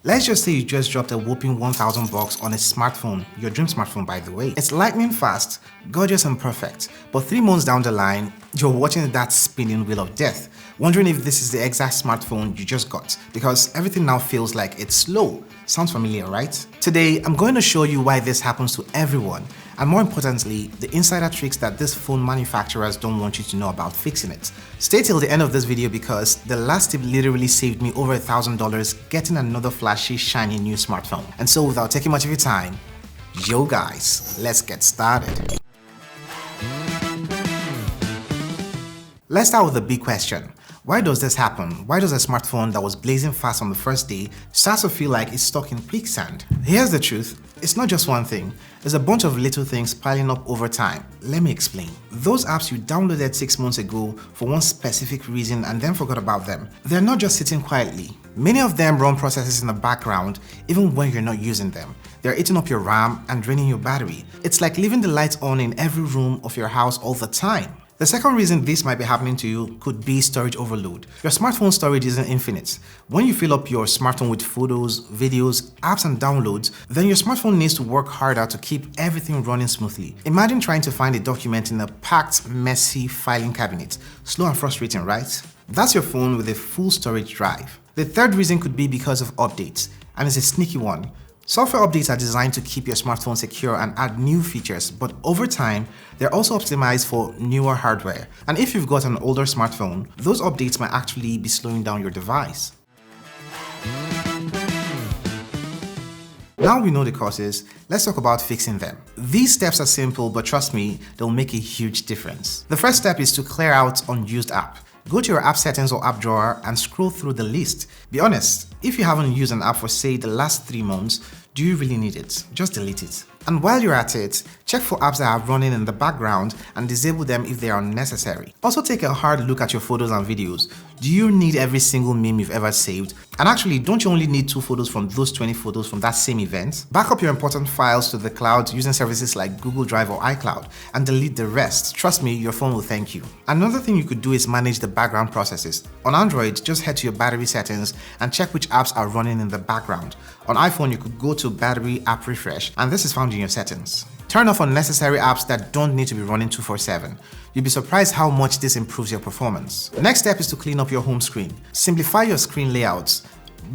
Let's just say you just dropped a whopping 1,000 bucks on a smartphone, your dream smartphone by the way. It's lightning fast, gorgeous and perfect, but 3 months down the line, you're watching that spinning wheel of death, wondering if this is the exact smartphone you just got, because everything now feels like it's slow. Sounds familiar, right? Today, I'm going to show you why this happens to everyone, and more importantly, the insider tricks that these phone manufacturers don't want you to know about fixing it. Stay till the end of this video because the last tip literally saved me over $1,000 getting another flashy, shiny new smartphone. And so without taking much of your time, yo guys, let's get started. Let's start with the big question. Why does this happen? Why does a smartphone that was blazing fast on the first day start to feel like it's stuck in quicksand? Here's the truth. It's not just one thing. There's a bunch of little things piling up over time. Let me explain. Those apps you downloaded 6 months ago for one specific reason and then forgot about them, they're not just sitting quietly. Many of them run processes in the background even when you're not using them. They're eating up your RAM and draining your battery. It's like leaving the lights on in every room of your house all the time. The second reason this might be happening to you could be storage overload. Your smartphone storage isn't infinite. When you fill up your smartphone with photos, videos, apps and downloads, then your smartphone needs to work harder to keep everything running smoothly. Imagine trying to find a document in a packed, messy filing cabinet. Slow and frustrating, right? That's your phone with a full storage drive. The third reason could be because of updates, and it's a sneaky one. Software updates are designed to keep your smartphone secure and add new features, but over time, they're also optimized for newer hardware. And if you've got an older smartphone, those updates might actually be slowing down your device. Now we know the causes, let's talk about fixing them. These steps are simple, but trust me, they'll make a huge difference. The first step is to clear out unused app. Go to your app settings or app drawer and scroll through the list. Be honest, if you haven't used an app for say the last 3 months, do you really need it? Just delete it. And while you're at it, check for apps that are running in the background and disable them if they are unnecessary. Also take a hard look at your photos and videos. Do you need every single meme you've ever saved? And actually, don't you only need 2 photos from those 20 photos from that same event? Back up your important files to the cloud using services like Google Drive or iCloud and delete the rest. Trust me, your phone will thank you. Another thing you could do is manage the background processes. On Android, just head to your battery settings and check which apps are running in the background. On iPhone, you could go to Battery App Refresh, and this is found in your settings. Turn off unnecessary apps that don't need to be running 24/7. You'll be surprised how much this improves your performance. Next step is to clean up your home screen. Simplify your screen layouts.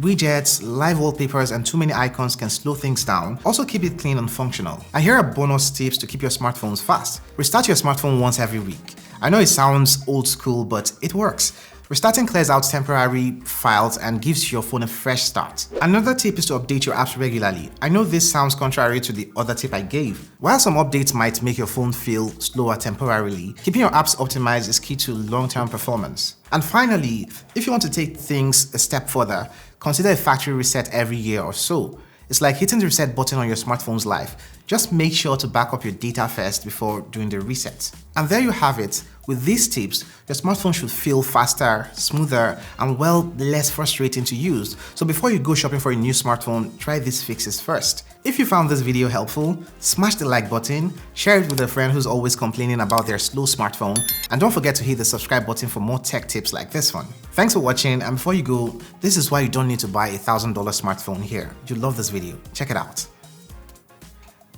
Widgets, live wallpapers, and too many icons can slow things down. Also keep it clean and functional. And here are bonus tips to keep your smartphones fast. Restart your smartphone once every week. I know it sounds old school, but it works. Restarting clears out temporary files and gives your phone a fresh start. Another tip is to update your apps regularly. I know this sounds contrary to the other tip I gave. While some updates might make your phone feel slower temporarily, keeping your apps optimized is key to long-term performance. And finally, if you want to take things a step further, consider a factory reset every year or so. It's like hitting the reset button on your smartphone's life. Just make sure to back up your data first before doing the reset. And there you have it. With these tips, your smartphone should feel faster, smoother, and well, less frustrating to use. So before you go shopping for a new smartphone, try these fixes first. If you found this video helpful, smash the like button, share it with a friend who's always complaining about their slow smartphone, and don't forget to hit the subscribe button for more tech tips like this one. Thanks for watching, and before you go, this is why you don't need to buy a $1,000 smartphone here. You'll love this video. Check it out.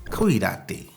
Cuídate.